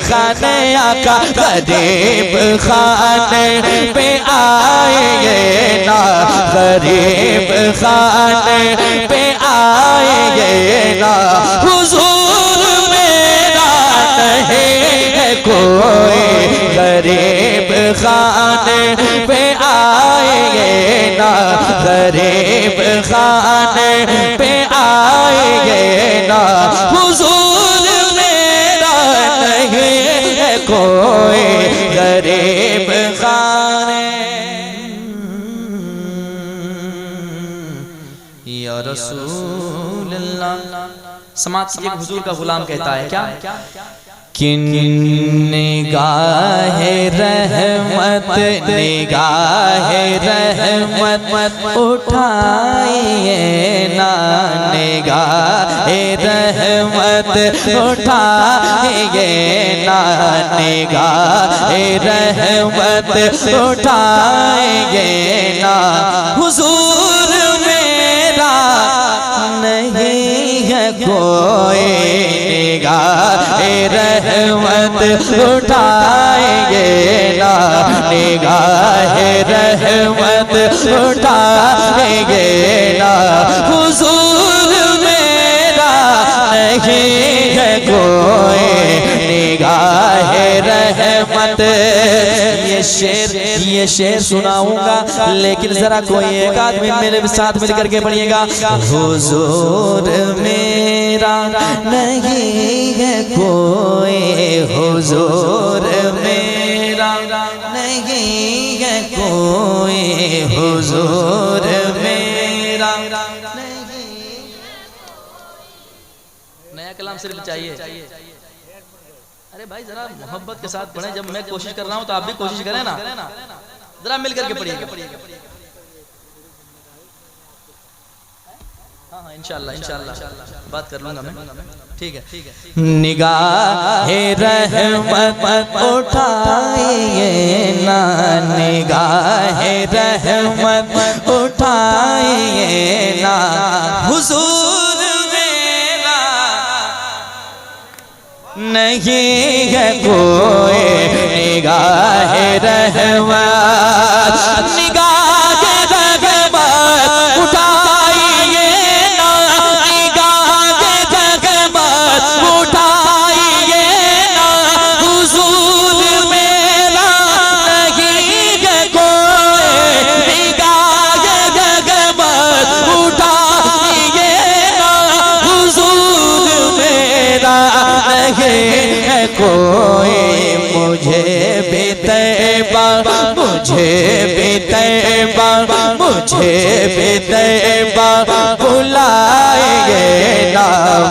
खाने आका गरीब खाने पे आएंगे ना, गरीब खाने पे आएंगे ना। हुजूर मेरा नहीं है कोई, गरीब खाने पे आएंगे ना, गरीब खाने पे आएंगे ना। हुजूर मेरा नहीं है कोई, गरीब खाने। या रसूल अल्लाह, समाज से एक हुजूर का गुलाम कहता है क्या? किन निगाह रहमत, निगाह रहमत उठाइए ना, निगाह रहमत उठाइए ना, निगाह रहमत उठाइए ना। हुजूर मेरा नहीं है कोई, निगाह रहमत उठाएंगे ना, निगाह रहमत उठाएंगे ना। हुजूर मेरा नहीं है कोई, निगाह रहमत। ये शेर सुनाऊंगा, लेकिन जरा कोई एक आदमी मेरे साथ मिल करके पढ़िएगा। हुजूर मेरा नहीं है कोई, हुजूर मेरा नहीं है कोई, हुजूर मेरा नहीं। नया कलाम सिर्फ चाहिए। अरे भाई जरा मोहब्बत के साथ पढ़ें, जब मैं कोशिश कर रहा हूँ तो आप भी कोशिश करें ना, जरा मिल करके पढ़िएगा। हाँ इंशाल्लाह इंशाल्लाह बात कर लूंगा मैं, ठीक है। निगाह रहमत उठाइए ना, निगाह रहमत उठाइए ना। हुजूर मेरा नहीं है कोई, निगाह रहमत, निगाह रहमत उठाइए ना, निगाह रहमत उठाइए ना। हुजूर मेरा नहीं है कोई, निगाह रहमत उठाइए ना। हुजूर मेरा नहीं है कोई, मुझे भी तैबा, मुझे भी तैबा, मुझे भी तैबा बुलाएंगे ना,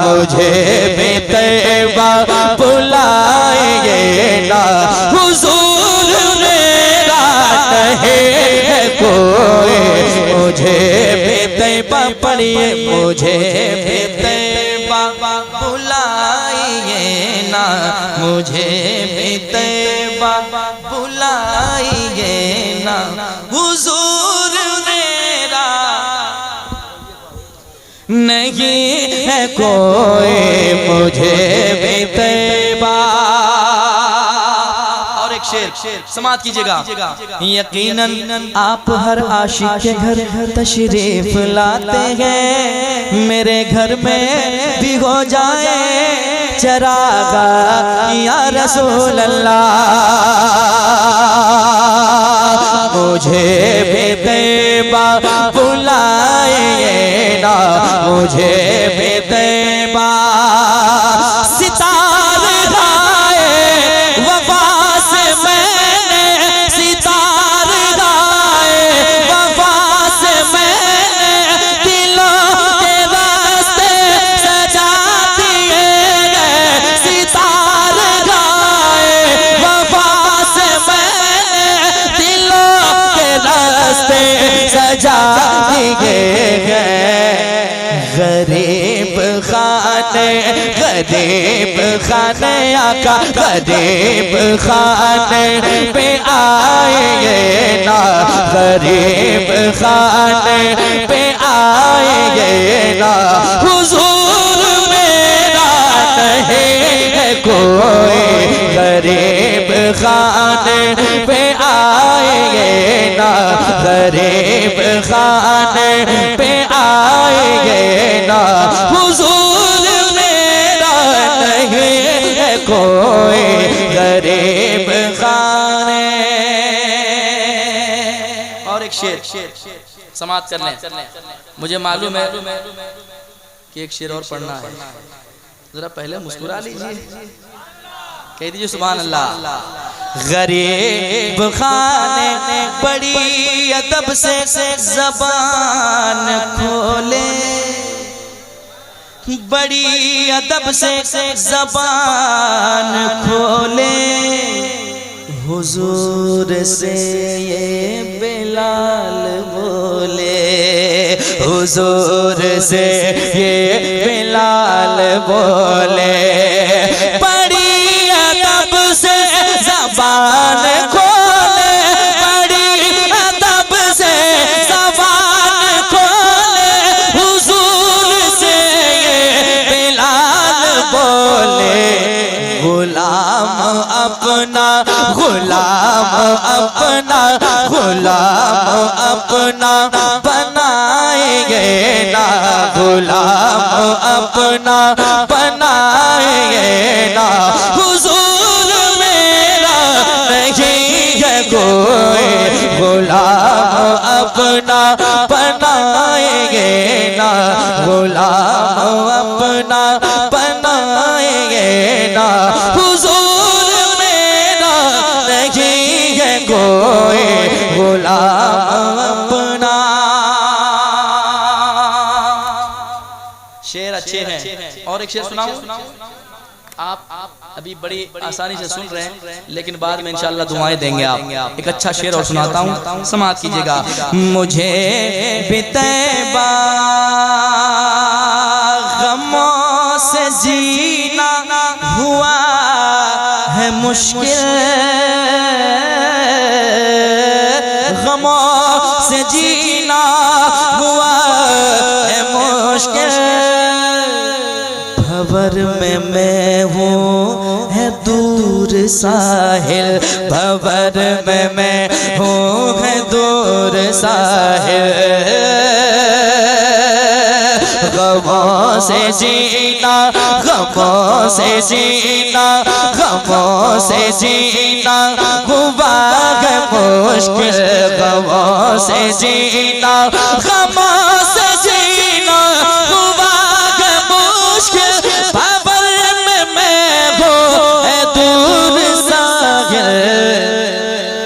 मुझे भी तैबा बुलाएंगे ना। हुजूर मेरा नहीं है कोई, मुझे भी तैबा पढ़िए, मुझे भी तैबा बुलाइए ना, मुझे भी तैबा बुलाइए ना। हुजूर मेरा नहीं है कोई, मुझे भी तैबा। और एक शेर समात कीजिएगा। यकीनन आप हर आशिक के घर तशरीफ लाते हैं, मेरे घर में भी हो जाए चरागा या रसूल अल्लाह। मुझे भी तैबा बुलाइए ना, मुझे भी तैबा। सितारे गाए वफा से मैंने, सितारे गाए वफा से मैंने, दिलों के रास्ते सजा दिए गए। सितारे गाए वफा से मैंने, दिलों के रास्ते सजा दिए गए। गरीब खाने, गरीब खाने आका गरीब खाने पे आएंगे ना, गरीब खाने पे आएंगे ना। हुजूर मेरा नहीं है कोई, गरीब खाने पे आएंगे ना, गरीब खाने पे आएंगे ना, हुजूर मेरा नहीं है कोई गरीब खाने। और एक शेर समाप्त कर लें। मुझे मालूम है कि एक शेर और पढ़ना है, जरा पहले मुस्कुरा लीजिए, कह दीजिए सुभान अल्लाह। गरीब खाने बड़ी अदब से ज़बान खोले, बड़ी अदब से ज़बान खोले, हुजूर से ये बिलाल बोले, हुजूर से ये बिलाल बोले, बड़ी अदब से ज़बान खोले, बड़ी अदब से ज़बान खोले, हुजूर से ये बिलाल बोले, गुलाम अपना गुलाम अपना गुलाम अपना बनाएंगे ना, गुलाम अपना बनाएंगे ना, हुजूर मेरा नहीं है कोई गुलाम अपना बनाएंगे ना, गुलाम अपना बनाएंगे ना, हुजूर मेरा नहीं है कोई गुलाम अपना। शेर अच्छे हैं और एक शेर सुनाऊं। आप अभी बड़ी आसानी से सुन रहे हैं, लेकिन बाद में इंशाअल्लाह दुआएं देंगे आप। एक अच्छा शेर और सुनाता हूँ, समाप्त कीजिएगा। मुझे भी तैबा गमों से जीना हुआ है मुश्किल, गमों से जीना हुआ है मुश्किल, भंवर में मैं हूँ है दूर साहिल, भंवर में मैं हूँ है दूर साहिल, गमों से जीना गमों से जीना गमों से जीना हुआ है मुश्किल, गमों से जीना गमों से जीना हुआ है मुश्किल, भंवर में मैं हूँ है दूर साहिल,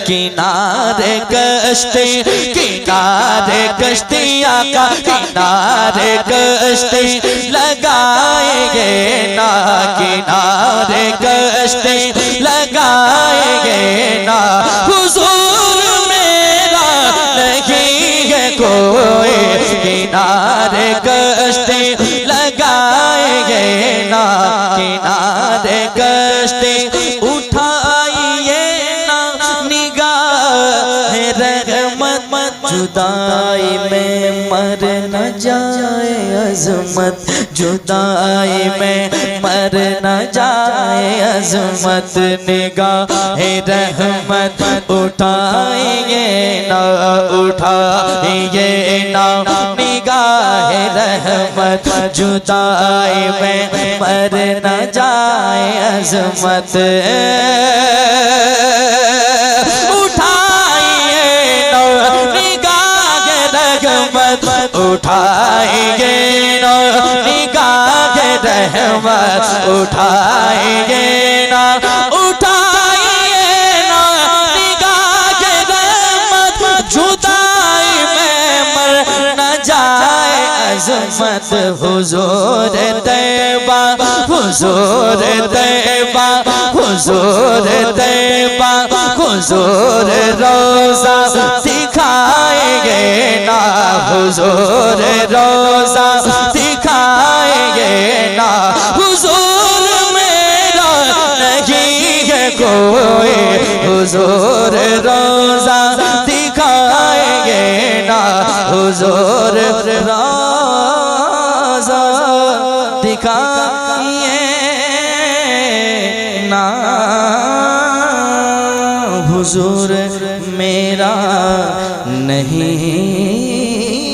किनारे कश्ती किनारे कश्तियाँ का किनारे कश्ती लगाएंगे ना, किनारे कश्ती लगाएंगे ना, हुजूर मेरा नहीं है कोई किनारे कश्ती लगाएंगे ना, किनारे कश्ती उठाइए ना निगाह रहमत, जुदाई में मर न जाए अज़मत, जुदाई में मर न जाए अज़मत, निगाह रहमत उठाएंगे ना, उठाएंगे ना निगाह रहमत, जुदाई में मर न जाए अज़मत, उठाइए ना निगाह रहमत, उठाएंगे ना निगाह रहमत, उठाएंगे ना उठाइए ना निगाह रहमत, जुदाई में मर न जाए अज़मत, हुजूर तैबा हुजूर तैबा हुजूर तैबा हुजूर रोज़ा सिखाएंगे ना, हुजूर रोज़ा सिखाएंगे ना, हुजूर मेरा नहीं है कोई हुजूर रोज़ा दिखाएंगे ना, हुजूर रोज़ा दिखाइए ना। हुजूर मेरा नहीं